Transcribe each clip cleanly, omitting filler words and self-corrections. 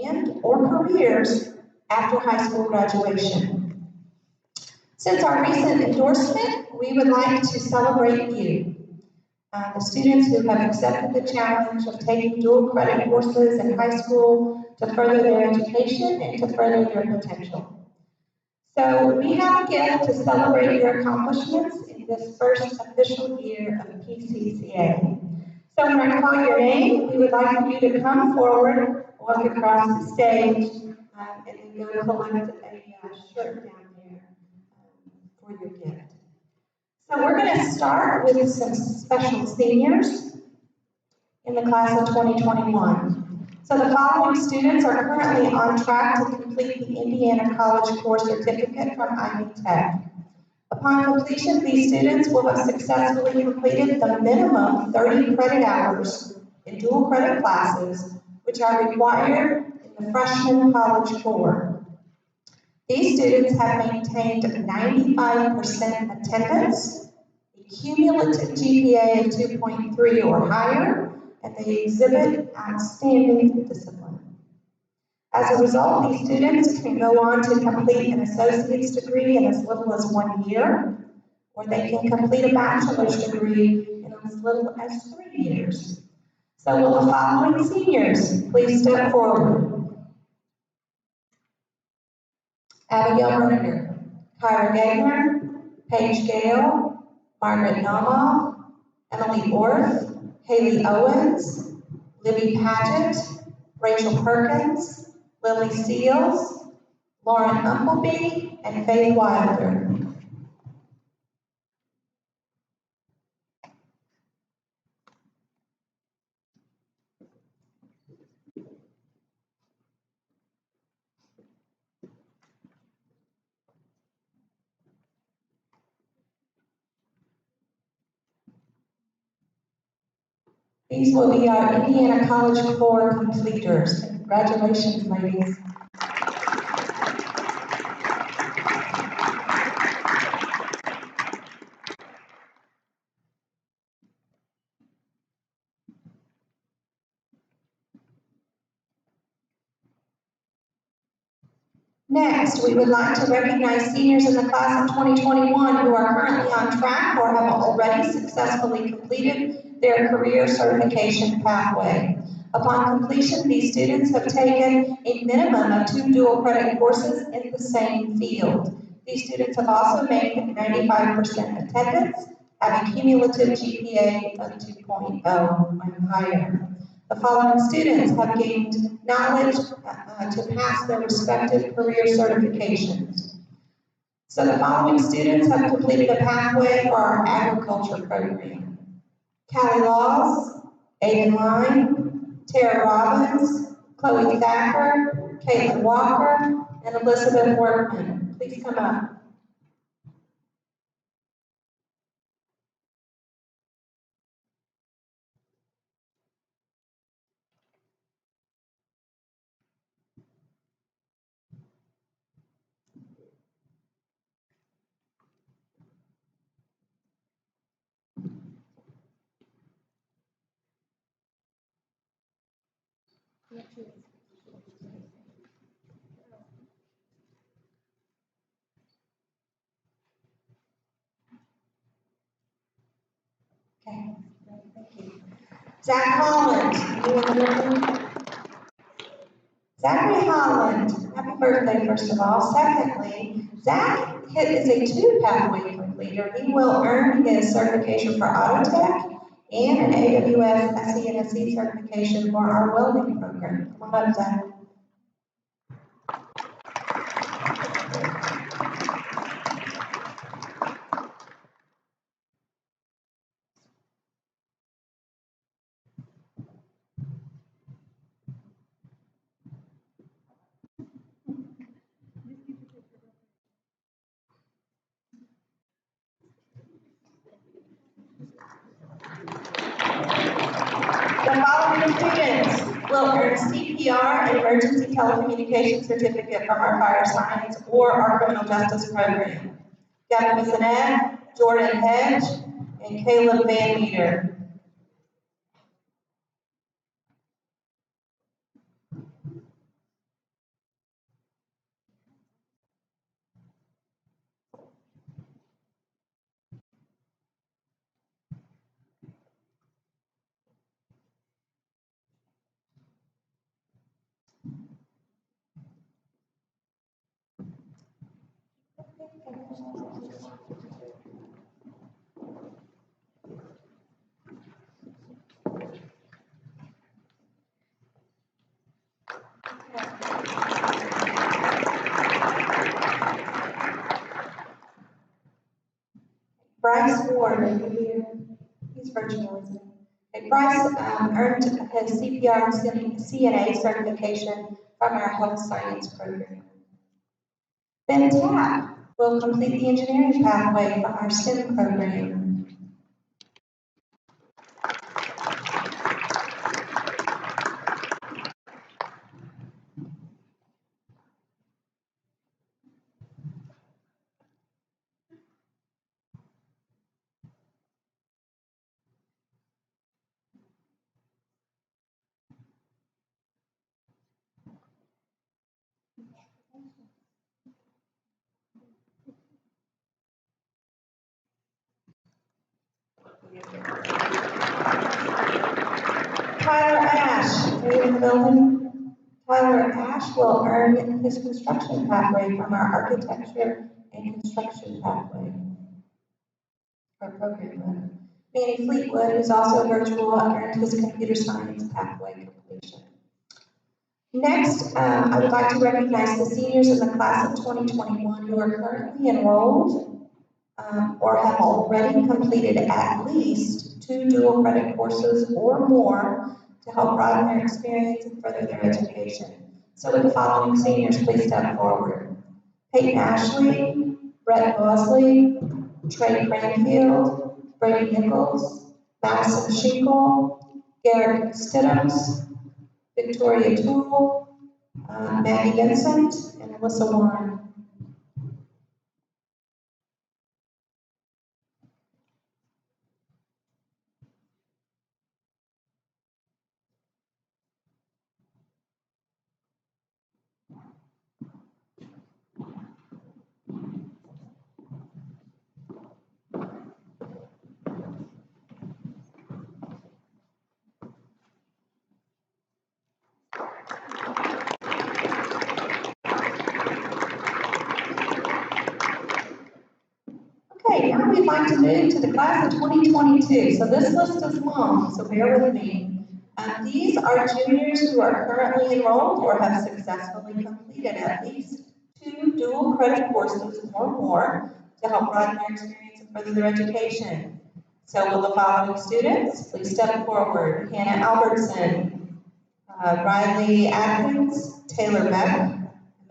and/or careers after high school graduation. Since our recent endorsement, we would like to celebrate you, the students who have accepted the challenge of taking dual credit courses in high school to further their education and to further their potential. So we have a gift to celebrate your accomplishments in this first official year of PCCA. So when I call your name, we would like for you to come forward, walk across the stage, and then go collect a shirt down there for your gift. So we're going to start with some special seniors in the class of 2021. So the following students are currently on track to complete the Indiana College Core Certificate from Ivy Tech. Upon completion, these students will have successfully completed the minimum 30 credit hours in dual credit classes, which are required in the freshman college core. These students have maintained 95% attendance, a cumulative GPA of 2.3 or higher, and they exhibit outstanding discipline. As a result, these students can go on to complete an associate's degree in as little as 1 year, or they can complete a bachelor's degree in as little as 3 years. So will the following seniors please step forward? Abigail Berger, Kyra Gagner, Paige Gale, Margaret Noma, Emily Orth, Haley Owens, Libby Paget, Rachel Perkins, Lily Seals, Lauren Umpleby, and Faith Wilder. These will be our Indiana College Core completers. Congratulations, ladies. Next, we would like to recognize seniors in the class of 2021 who are currently on track or have already successfully completed their career certification pathway. Upon completion, these students have taken a minimum of 2 dual credit courses in the same field. These students have also made 95% attendance, have a cumulative GPA of 2.0 and higher. The following students have gained knowledge to pass their respective career certifications. So the following students have completed a pathway for our agriculture program. Callie Laws, Aiden Line, Tara Robbins, Chloe Thacker, Caitlin Walker, and Elizabeth Workman. Please come up. Okay, thank you. Zach Holland, you want to know? Zachary Holland, happy birthday, first of all. Secondly, Zach is a 2-pathway completer. He will earn his certification for AutoTech and an AWS SE&SE certification for our welding program. Come on up, Zach. The following students will earn CPR and Emergency Telecommunications Certificate from our Fire Science or our Criminal Justice Program. Gavin Bissonette, Jordan Hedge, and Caleb Van Meter. Bryce Ward, are you here? He's virtual, isn't he? Okay, Bryce earned his CPR and CNA certification from our health science program. Ben Tapp will complete the engineering pathway from our STEM program. Tyler Ash, are you in the building? Tyler Ash will earn his construction pathway from our architecture and construction pathway, or program. Manny Fleetwood, who's also virtual, earned his computer science pathway completion. Next, I would like to recognize the seniors in the class of 2021 who are currently enrolled or have already completed at least 2 dual credit courses or more to help broaden their experience and further their education. So with the following seniors, please step forward. Peyton Ashley, Brett Bosley, Trey Cranfield, Brady Nichols, Madison Schinkle, Garrett Stidhams, Victoria Toole, Maggie Vincent, and Alyssa Warren. Okay, now we'd like to move to the class of 2022. So this list is long, so bear with me. These are juniors who are currently enrolled or have successfully completed at least 2 dual credit courses or more to help broaden their experience and further their education. So will the following students please step forward? Hannah Albertson, Riley Atkins, Taylor Beck,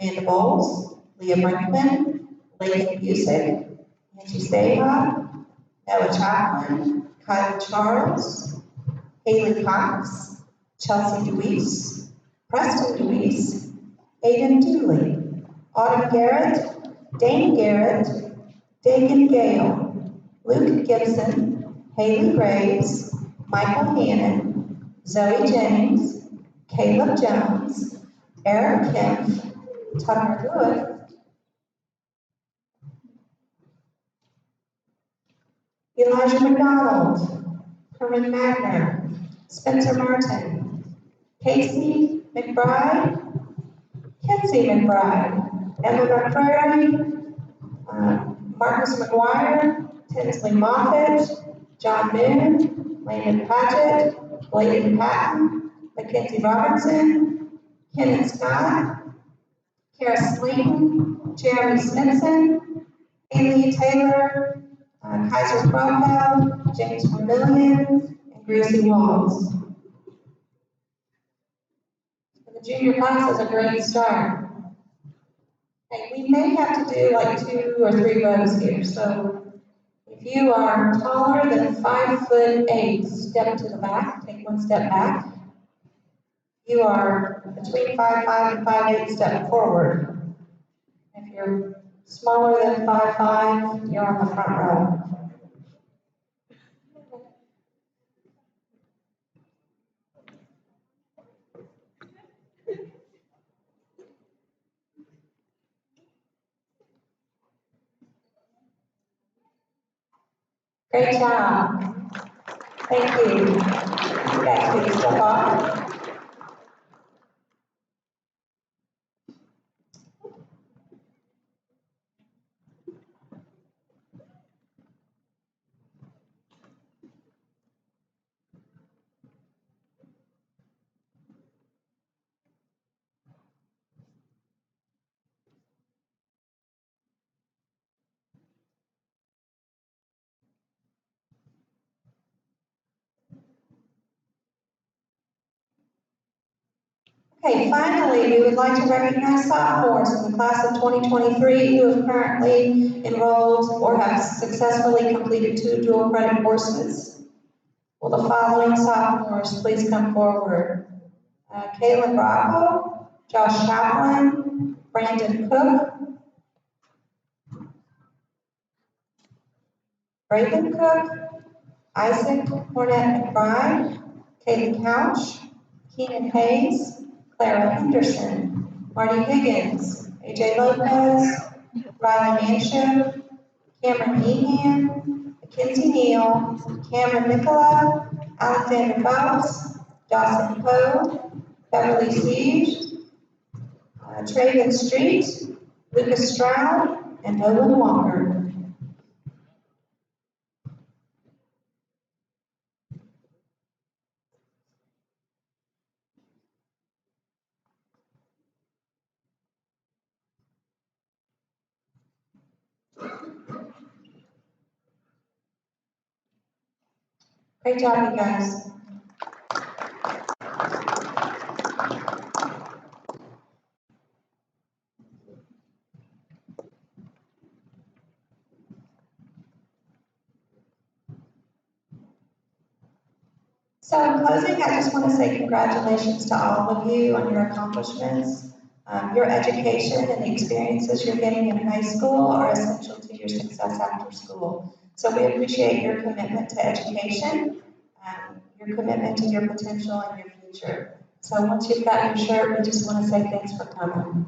Amanda Bowles, Leah Brinkman, Layton Busick, Angie Seha, Noah Chaplin, Kyle Charles, Haley Cox, Chelsea Deweese, Preston Deweese, Aiden Dooley, Autumn Garrett, Dane Garrett, Dagan Gale, Luke Gibson, Haley Graves, Michael Hannon, Zoe Jennings, Caleb Jones, Eric Kemp, Tucker Lewis, Elijah McDonald, Herman Magner, Spencer Martin, Casey McBride, Kenzie McBride, Emma McCrary, Marcus McGuire, Tinsley Moffitt, John Moon, Landon Paget, Bladen Patton, Mackenzie Robertson, Kenneth Scott, Kara Slayton, Jeremy Smithson, Haley Taylor, Kaiser Cromwell, James Vermillion, and Gracie Walls. The junior class is a great start. Okay, we may have to do like 2 or 3 rows here. So if you are taller than 5'8", step to the back, take 1 step back. You are between 5'5" and 5'8", step forward. If you're smaller than 5'5", you're on the front row. Great job. Thank you. You guys can step off. Okay, finally, we would like to recognize sophomores in the class of 2023 who have currently enrolled or have successfully completed 2 dual credit courses. Will the following sophomores please come forward? Caitlin Bracco, Josh Chaplin, Brandon Cook, Braden Cook, Isaac Cornett McBride, Kaylee Couch, Keenan Hayes, Clara Henderson, Marty Higgins, AJ Lopez, Riley Manship, Cameron Meehan, Mackenzie Neal, Cameron Nicola, Alexander Phelps, Dawson Poe, Beverly Siege, Traven Street, Lucas Stroud, and Owen Walker. Great job, you guys. So in closing, I just want to say congratulations to all of you on your accomplishments. Your education and the experiences you're getting in high school are essential to your success after school. So we appreciate your commitment to education, your commitment to your potential and your future. So once you've got your shirt, we just want to say thanks for coming.